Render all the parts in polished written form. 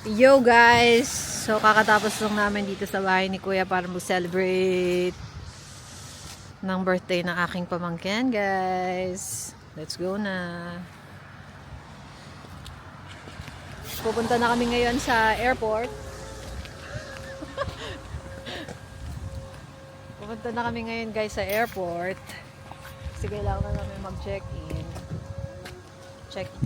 Yo guys! So kakatapos lang namin dito sa bahay ni Kuya para mag-celebrate ng birthday ng aking pamangkin guys. Let's go na! Pupunta na kami ngayon sa airport. Pupunta na kami ngayon guys sa airport. Kasi kailangan namin mag-check-in.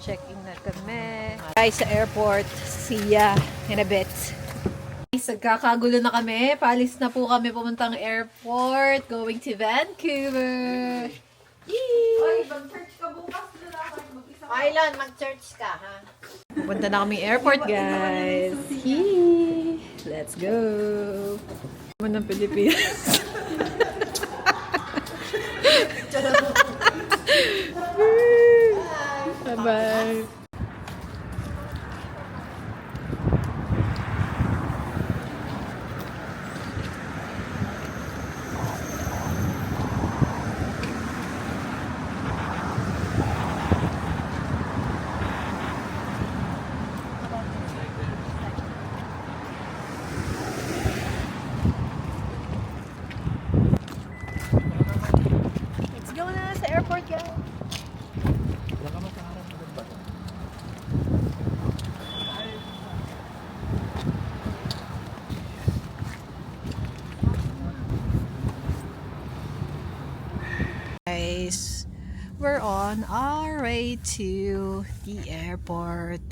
Check-in na kami. Guys, sa airport. See ya in a bit. Guys, nagkakagulo na kami. Paalis na po kami pumuntang airport. Going to Vancouver. Yee! Oy, mag-church ka bukas. Kailan mag-church ka, ha? Pupunta na kami airport, guys. Yee! Let's go. Naman ng Pilipinas. Bye-bye. Let's go na sa airport, guys. Guys, we're on our way to the airport.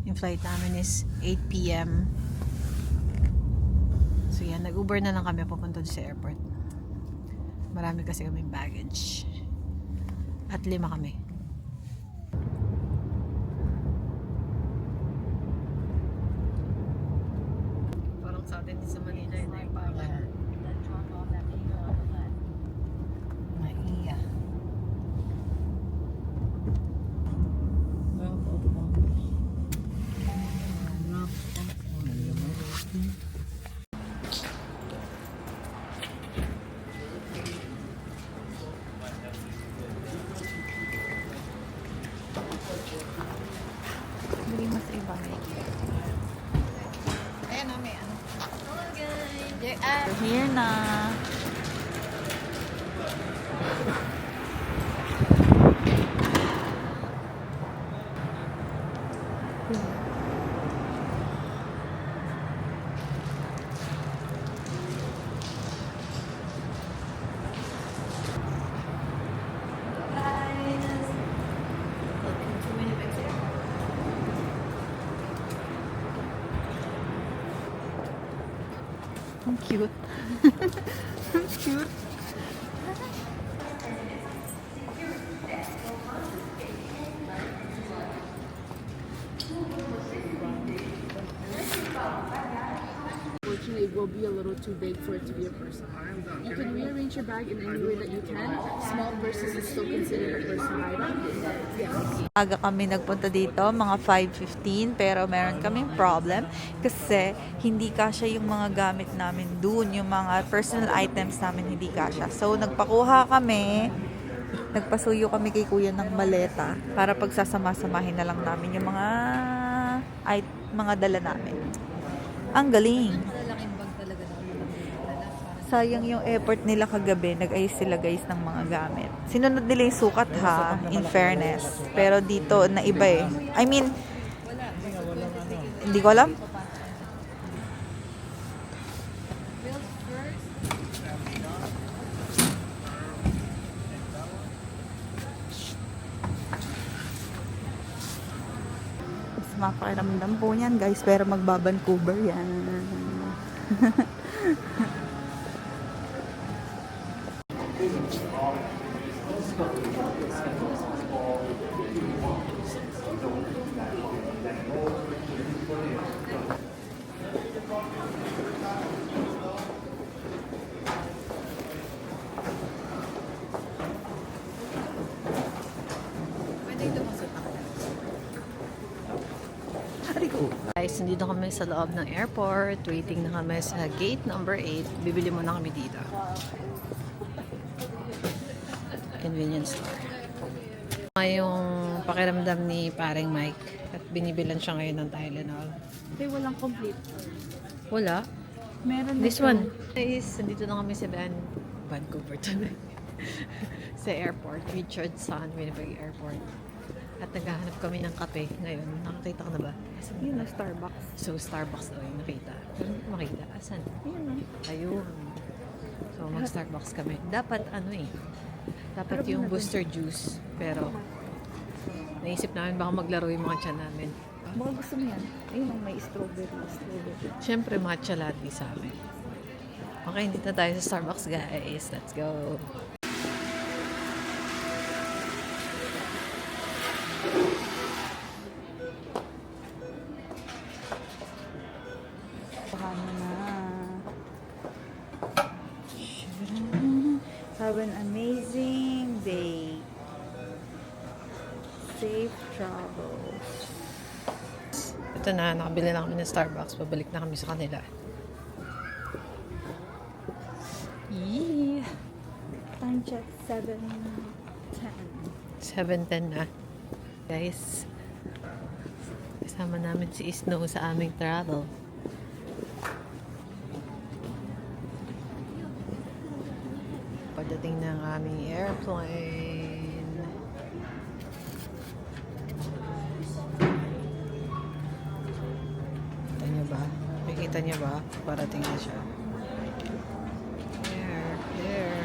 Yung flight namin is 8 p.m. So yan, nag-Uber na lang kami papunta sa airport. Marami kasi kaming baggage. At 5 kami. Parang sa atin sa Manila yun ay parang Maiya. Hindi mas iba. Ayan o, may ano. Hello guys! We're here na. Ang cute. Ang cute. Unfortunately, it will be a little too big for it to be a person. You can rearrange your bag in any way that you can. Small purses is still considered a personal item. Yes. Aga kami nagpunta dito, mga 5:15, pero meron kaming problem kasi hindi kasya yung mga gamit namin dun, yung mga personal items namin hindi kasya. So, nagpakuha kami, nagpasuyo kami kay kuya ng maleta para pagsasama-samahin na lang namin yung mga dala namin. Ang galing! Sayang yung effort nila kagabi. Nag-ayos sila guys ng mga gamit. Sinunod nila yung sukat ha, in fairness. Pero dito, na iba eh. I mean, hindi ko alam. Mas mapakiramdam po yan guys. Pero magba-Vancouver yan. Guys, nandito kami sa loob ng airport. Waiting na kami sa gate number 8. Bibili muna kami dito. Convenience store. Yung pakiramdam ni paring Mike. At binibilan siya ngayon ng Tylenol. Ay, walang complete. Wala. Meron This one. Guys, nandito na kami sa Vancouver tonight. Sa airport. Richardson, Winnipeg Airport. At naghahanap kami ng kape ngayon. Nakakita ka na ba? Yun na, Starbucks. So, Starbucks daw yung nakita. Makita? Asan? Yun na. Ayun. So, mag-Starbucks kami. Dapat dapat yung booster juice. Pero, naisip namin baka maglaro yung mga tiyan namin. Baka gusto mo yan. Ayun ang may strawberry. Siyempre, matcha latte sa amin. Okay, dito tayo sa Starbucks, guys. Let's go. Paano na? Have an amazing day. Safe travels. Ito na, nakabili na kami ng Starbucks. Pabalik na kami sa kanila. Yee! Time check 7:10. 7:10 na. Guys, kasama namin si Snow sa aming travel. Pagdating ng aming airplane. Kita niyo ba? Nakikita niyo ba? Parating na siya. There.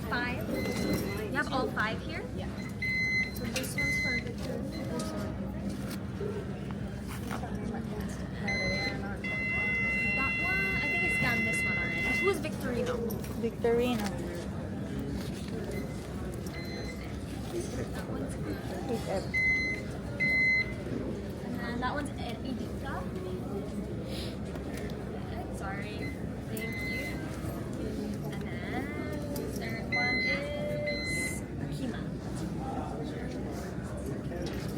Five. You have all five here? Yeah. So this one's for Victor. That one, I think I scanned this one already. Who's Victorino? Victorino. That one's good. Take And that one's Edita. Sorry. Thank you. And then this third one is Akima.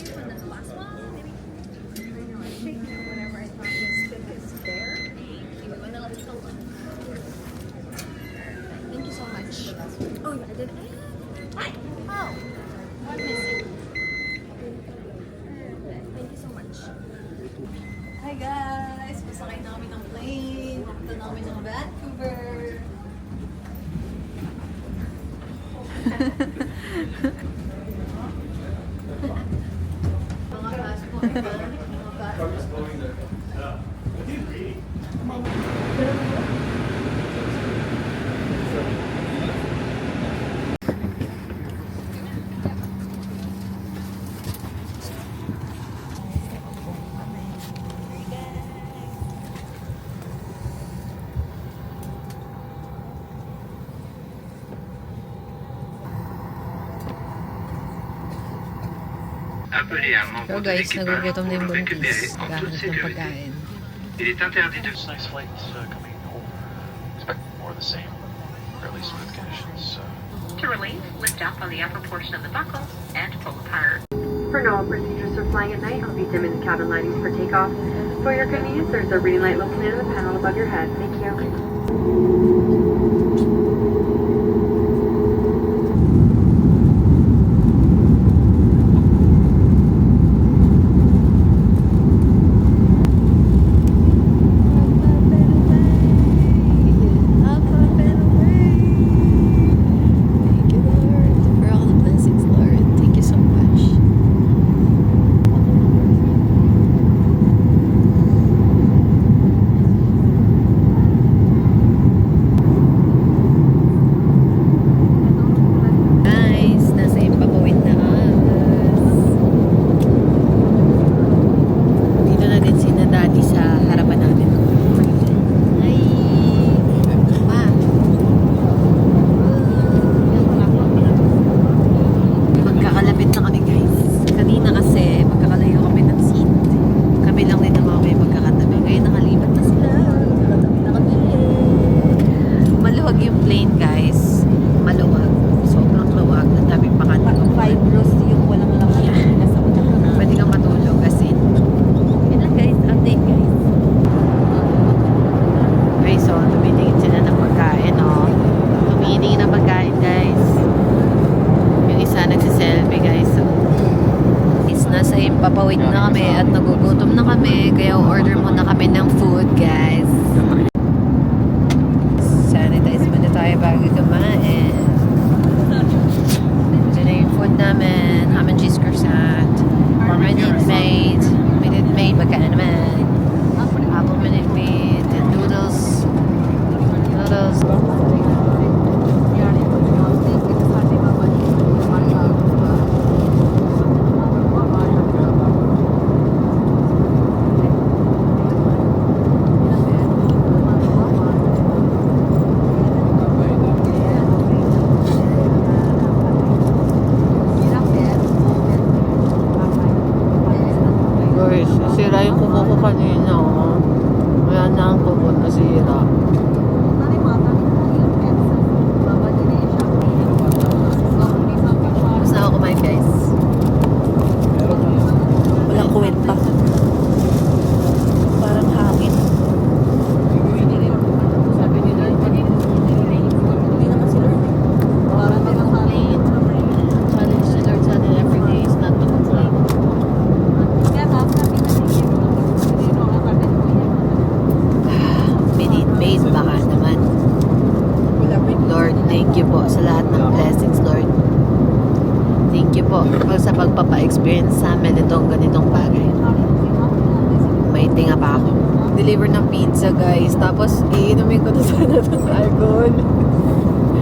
And then the last one, maybe. I think whatever I thought was good is there. Thank you. And then I'll take a look. Thank you so much. Oh yeah, I did. Hi. Oh, one missing. Thank you so much. Hi guys! Pasakay na kami ng plane. Pupunta na kami ng Vancouver. Mga passport. Mga passport. Appelez un membre So de guys, l'équipage nagugutom pour na yung le récupérer buntis. en toute Gahanap ng sécurité. pagkain. Il est interdit de... It's nice flights coming home. Expect more of the same. Fairly smooth conditions. To relieve, lift up on the upper portion of the buckle and pull apart. For NOAA procedures for flying at night, I'll be dimming the cabin lightings for takeoff. For your convenience, there's a reading light located in the panel above your head. Thank you. Thank you, Lord, for all the blessings, Lord. Thank you so much. plane, guys. Maluwag. Sobrang luwag. Ang daming pakanta. Fibrous yung walang laman. Nasa utak. Pwede kang matulog kasi. Yun lang guys, update guys. Okay, so tumitingin sila ng pagkain, oh. Tumitingin ng pagkain, guys. Yung isa nagsiselfie, guys. So, nasa Himpapawid na kami at nagugutom na kami. Kaya order muna kami ng food, guys. Sanitize muna tayo bago kumain. Ito na yung food namin. Ham and cheese croissant. Minute maid. Minute maid. Magkano naman? Apple minute maid. And noodles. Noodles. Guys, sira yung kuko ko kanina, oh. Wala na ang kuko na sira. Tapos na ako kumain, guys. Walang kwenta. Parang hangin. Hindi naman si Lord. Parang Complain. Challenge to Lord sa atin every day is not to complain. Minute maid, baka naman. Lord, thank you po sa lahat ng blessings, Lord. Thank you po sa pagpapa-experience sa amin itong ganitong bagay. May tinga pa ako. Deliver ng pizza, guys. Tapos, iinumin ko na sana ng alcohol.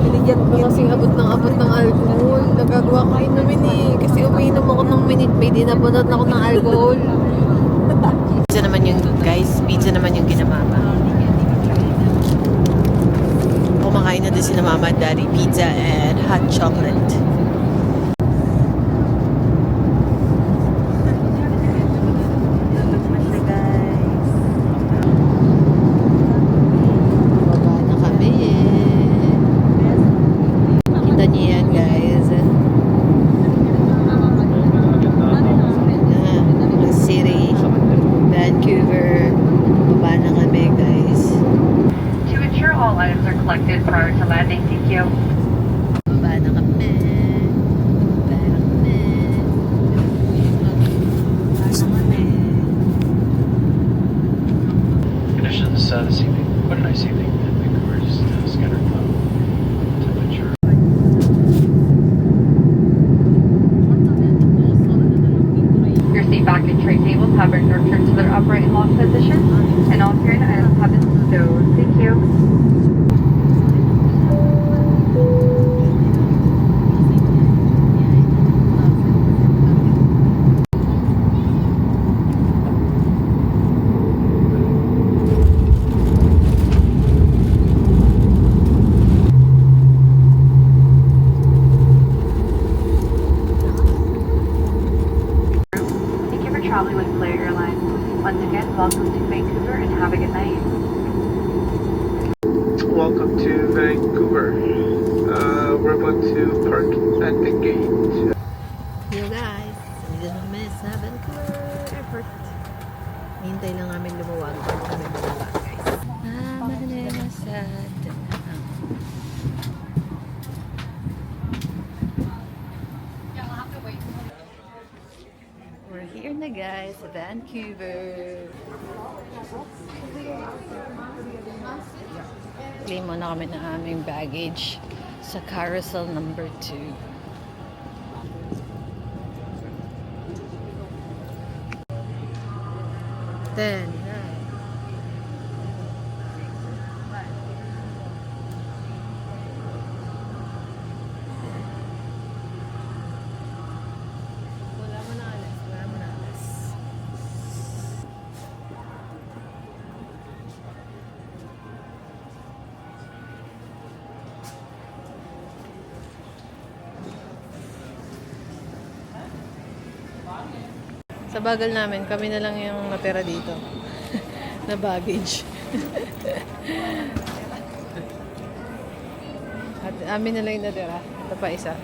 Binigyan ko kasing abot ng alcohol. Nagagawa ko inumin eh. Kasi umiinom ako ng minute maid. Inabutan ako ng alcohol. Pizza naman yung, guys. Pizza naman yung kinamama. Kumakain na din sila mama at daddy. Pizza and hot chocolate. Baba na kami. Kita niyo yan, guys. City, Vancouver. Baba na kami, guys. To ensure all items are collected prior to landing, thank you. Baba na kami. Baba na kami. Pasok kami. Conditions this evening. Quite a nice evening in Vancouver. Just scattered cloud temperature. Your seat back and tray tables have been returned to their upright and locked position, and all carried items have been stowed. Thank you. Thank you for traveling with Flair Airlines. Once again, welcome to Vancouver and have a good night. Welcome to Vancouver. We're about to park at the gate. Hello, guys. Dito na kami sa Vancouver Airport. Hintay lang namin lumuwag bago kami bumaba, guys. Manila sa Danang. We're here na, guys, sa Vancouver. Claim muna kami ng aming baggage sa carousel number 2. Then, wala mo na alas. Sa bagal namin, kami na lang yung natira dito. Na baggage. At amin na lang yung natira. Ito pa isa.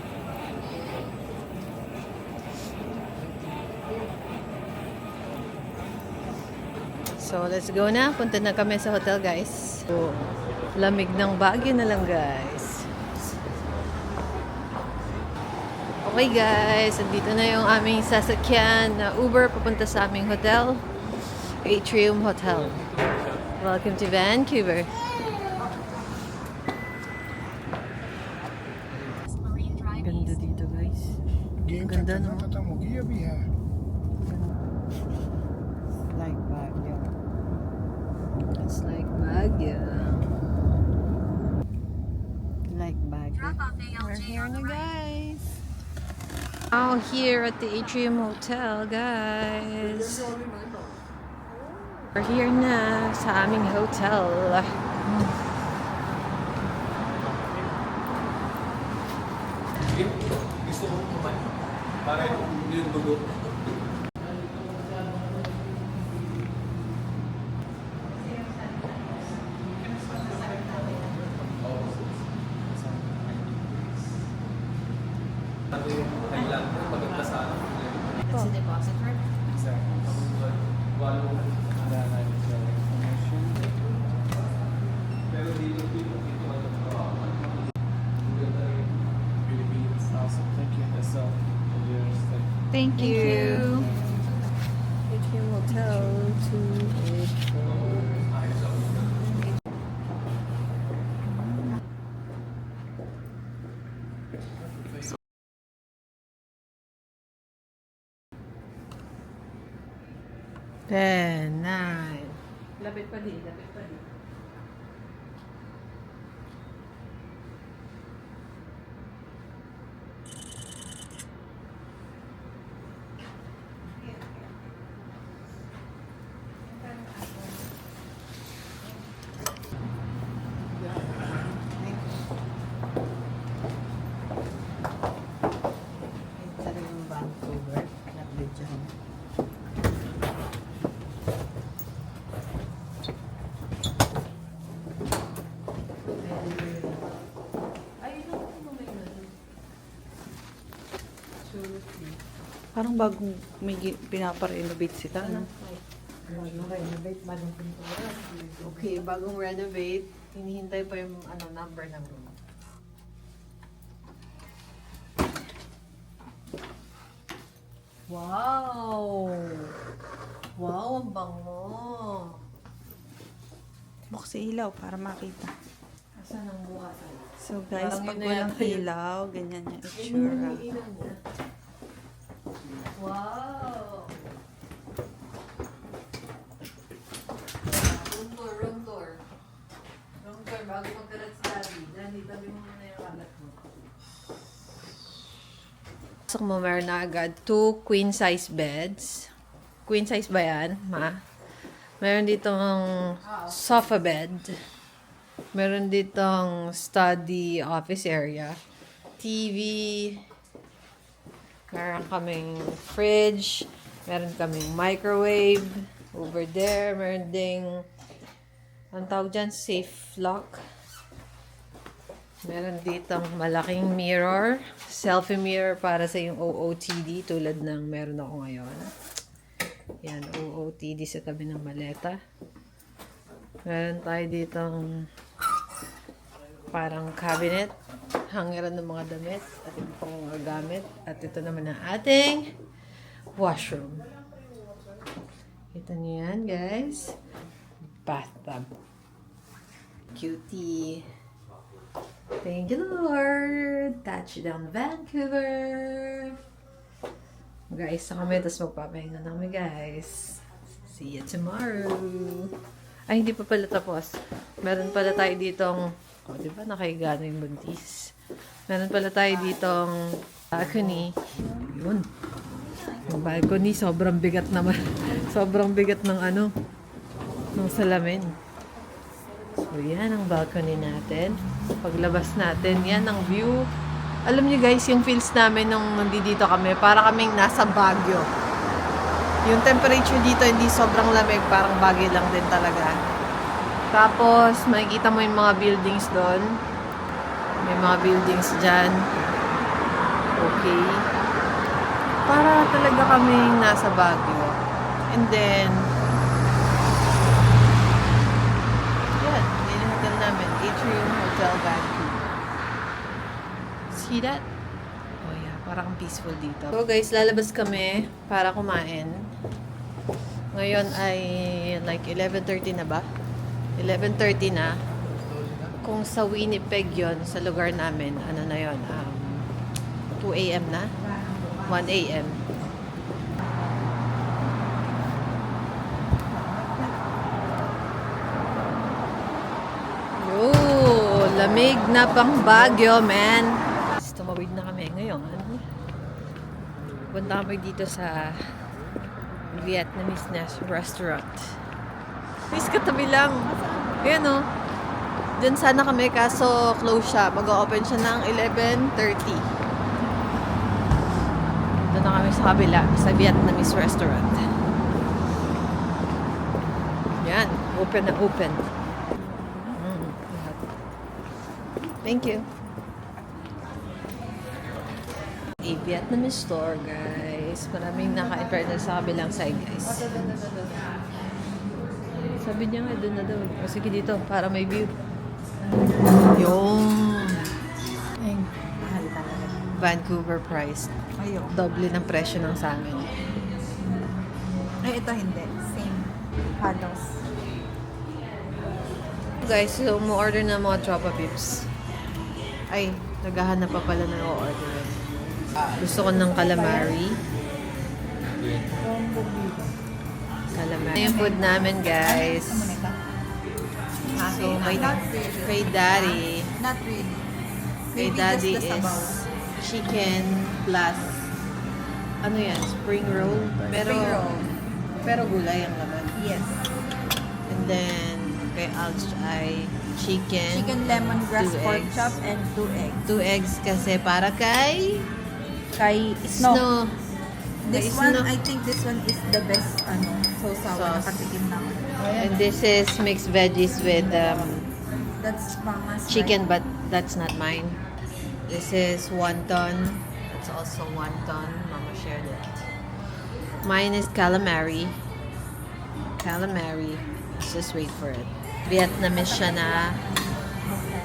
So, let's go na. Punta na kami sa hotel, guys. So, lamig ng Baguio na lang, guys. Okay, guys. Andito na yung aming sasakyan na Uber papunta sa aming hotel. Atrium Hotel. Welcome to Vancouver. Ganda dito, guys. Ganda, no? Like Baguio. It's like Baguio. Like Baguio. We're here na, guys. Now here at the Atrium Hotel, guys. We're here na sa aming hotel. It's a deposit for Thank you. Atrium Hotel 284. Ten, nine. Lapit pa din, lapit pa din. Talagang Vancouver. Nag-video. Parang bagong may pinapa-renovate sila, no? Okay, bagong renovate. Hinihintay pa yung number ng room. Wow! Wow, ang bango! Buksan ilaw para makita. Asan ang bukas? So guys, Parang pag yun na walang yata yun. ilaw, ganyan yung itsura. Wow! Room tour, room tour. Room tour, bago magkalat si Daddy. Daddy, tabi mo muna yung kalat mo. Pasok mo, meron na agad 2 queen size beds. Queen size ba yan, ma? Meron ditong sofa bed. Meron ditong study office area. TV. Meron kaming fridge. Meron kaming microwave. Over there, meron ding ang tawag dyan, safe lock. Meron ditong malaking mirror. Selfie mirror para sa yung OOTD tulad ng meron ako ngayon. Yan, OOTD sa tabi ng maleta. Meron tayo ditong parang cabinet. Hangeran ng mga damit at iba pang mga gamit. At ito naman ang ating washroom. Kita niyo yan, guys. Bathtub. Cutie. Thank you, Lord. Touchdown, Vancouver. Guys, na kami. Tapos magpapahinga na kami, guys. See you tomorrow. Ay, hindi pa pala tapos. Meron pala tayo ditong, di ba, nakahiga na yung buntis. Meron pala tayo ditong balcony. Yun. Yung balcony, sobrang bigat naman. Sobrang bigat ng ng salamin. So, yan ang balcony natin. Paglabas natin, yan ang view. Alam niyo guys, yung feels namin nung nandito kami, para kaming nasa Baguio. Yung temperature dito, hindi sobrang lamig, parang Baguio lang din talaga. Tapos, makikita mo yung mga buildings doon. May mga buildings dyan. Okay. Para talaga kaming nasa Baguio. And then, yan, yun yung hotel namin. Atrium Hotel Vancouver. See that? Oh yeah, parang peaceful dito. So guys, lalabas kami para kumain. Ngayon ay like 11:30 na ba? 11:30 na. Kung sa Winnipeg yon sa lugar namin, ano na yon, 2 a.m. na? 1 a.m. Oh, lamig na pang Baguio, man. Tumawid na kami ngayon. Punta kami dito sa Vietnamese restaurant. Please, katabi lang. Ayan o. Diyan sana kami, kaso close siya. Mag-open siya ng 11:30. Doon na kami sa kabila, sa Vietnamese restaurant. Yan. Open na open. Thank you. A Vietnamese store, guys. Maraming naka-in sa kabilang side, guys. Sabi niya nga, doon na daw. O sige dito, para may view. Yung Vancouver price. Ayun. Doble ng presyo ng sa amin. Ay, ito hindi. Same. Halos. Guys, so mo-order na mga tropa pips. Ay, naghahanap pa pala na o-order. Gusto ko ng calamari. Calamari. Ito yung food namin, guys. So, kay Daddy. Not really. Kay Maybe Daddy just the is sabaw. chicken plus ano yan? Spring roll. Pero, Spring roll. pero gulay ang laman. Yes. And then, kay Alj ay chicken. Chicken lemongrass 2 pork eggs. chop and 2 eggs. 2 eggs kasi para kay Kay Snow. This Kay one, Snow. I think this one is the best, sauce. Sauce. Nakatikim na ako. And this is mixed veggies with That's mama's. chicken, but that's not mine. This is wonton. It's also wonton. Mama shared it. Mine is calamari. Calamari. Let's just wait for it. Vietnamese siya na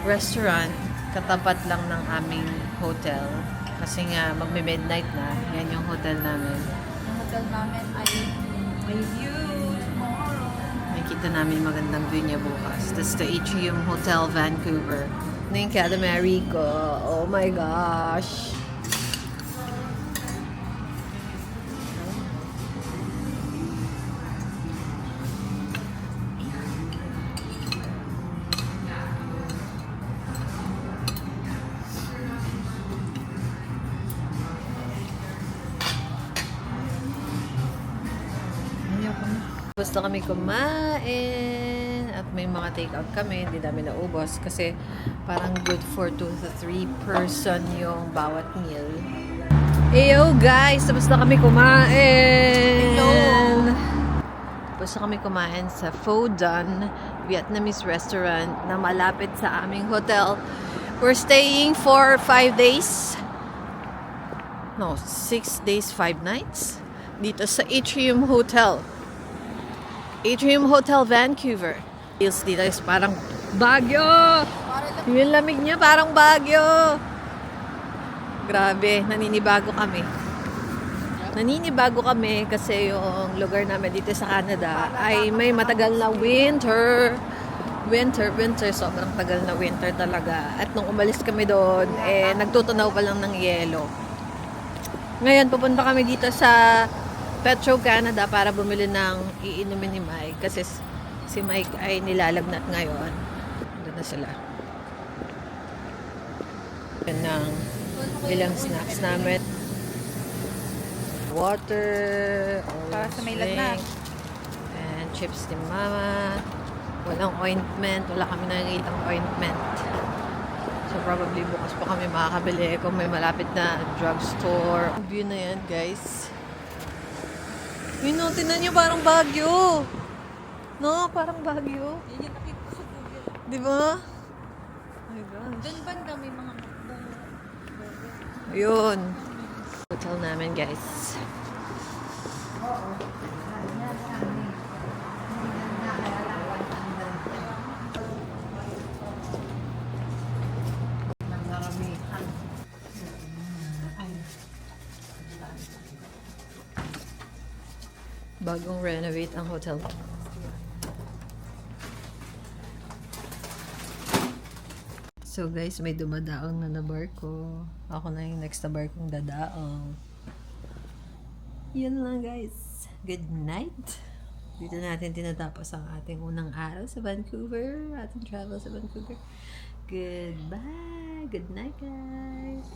restaurant. Katapat lang ng aming hotel. Kasi nga, magme-midnight na. Yan yung hotel namin. Yung hotel namin ay may view tomorrow. Makikita namin magandang view niya bukas. That's the Atrium Hotel Vancouver. Ito yung calamari ko. Oh my gosh. Basta kami kumain at may mga take-out kami, hindi namin naubos kasi parang good for 2 to 3 person yung bawat meal. Eyo guys, tapos na kami kumain! Tapos na kami kumain sa Pho Dun Vietnamese restaurant na malapit sa aming hotel. We're staying for 5 days. No, 6 days, 5 nights. Dito sa Atrium Hotel. Atrium Hotel Vancouver. Feels dito is parang Baguio! Yung lamig niya parang Baguio! Grabe, naninibago kami. Naninibago kami kasi yung lugar namin dito sa Canada ay may matagal na winter. Winter. Sobrang tagal na winter talaga. At nung umalis kami doon, nagtutunaw pa lang ng yelo. Ngayon, pupunta kami dito sa Petro Canada para bumili ng iinumin ni Mike kasi si Mike ay nilalagnat ngayon. Doon na sila. Yan ng ilang snacks namin. Water, Para sa may drink, lagnat. and chips ni Mama. Walang ointment. Wala kami nakikitang ointment. So probably bukas pa kami makakabili kung may malapit na drugstore. View na yan, guys. Yun o, tinan nyo, parang Baguio. No, parang Baguio. Di ba? my gosh. Doon banda may mga Ayun. Hotel namin, guys. Bagong renovate ang hotel. So guys, may dumadaong na barko. Ako na yung next na barkong dadaong. Yun lang guys. Good night. Dito natin tinatapos ang ating unang araw sa Vancouver. Ating travel sa Vancouver. Goodbye. Good night guys.